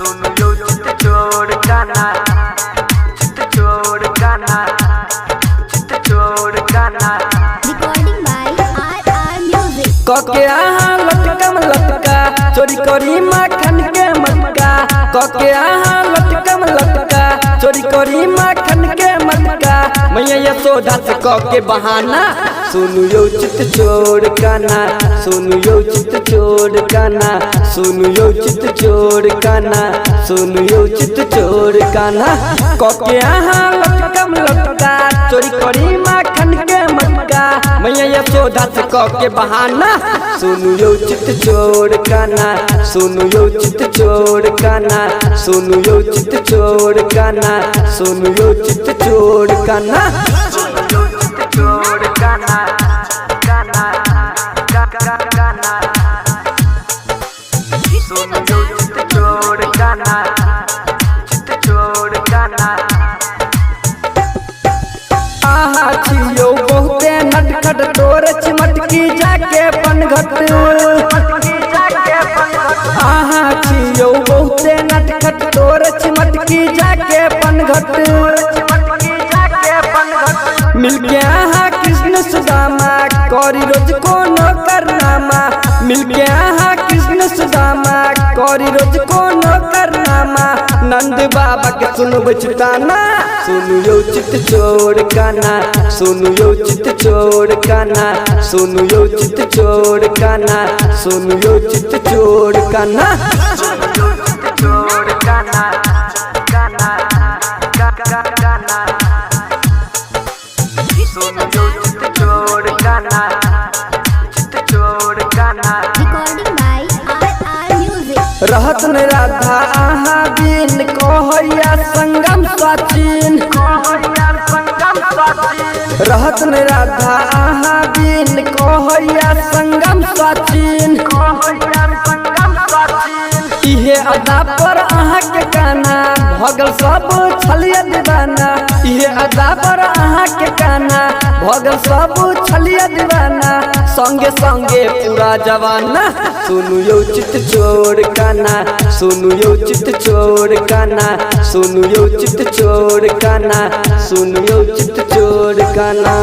सुन यो चित चोर गाना, चित चोर गाना, चित चोर गाना। Recording by RR Music. कके आहा लटकम लटका चोरी करी माखन के मटका। कके आहा लटकम लटका चोरी करी माखन के मटका। मैया यशोदा से कके बहाना सुनु यो चित चोर गाना, सुनु यो चित चोर गाना, सुनु यो चित चोर गाना, सुनु यो चित चोर गाना। कके आहा लटकम लटका चोरी करी माखन के मटका। मैया यशोदा से कके बहाना सुनु यो चित चोर गाना, सुनु यो चित चोर गाना, सुनु यो चित चोर गाना, सुनु यो चित चोर गाना। सुन यो चित चोर गाना, गाना, गाना। सुन यो चित चोर गाना, चित चोर गाना। आहा छियो बहुते नटखट तोर चिमटकी जाके पनघट। आहा छियो बहुते नटखट तोर चिमटकी जाके पनघट। मिलके आहा कृष्ण सुदामा करी रोज कोनो करनामा। मिलके आहा कृष्ण सुदामा करी रोज कोनो करनामा। नंद बाबा के सुन बचताना सुनु यो चित चोर गाना, सुनु यो चित चोर गाना, सुनु यो चित चोर गाना, सुनु यो चित चोर गाना। सुन यो चित चोर गाना, गाना, गाना। सुन यो चित चोर गाना, चित चोर गाना। Recording by RR Music. रहत न राधा आहा बिन कहैया संगम स्वाचीन। रहत न राधा आहा बिन कहैया संगम स्वाचीन। इहे अदा पर आहा के गाना भगल सब छलिया दीवाना। इहे अदा पर आहा के गाना भगल सब छलिया दीवाना। संगे संगे पूरा जवाना सुनु यो चित चोर गाना, सुनु यो चित चोर गाना, सुनु यो चित चोर गाना, सुनु यो चित चोर गाना।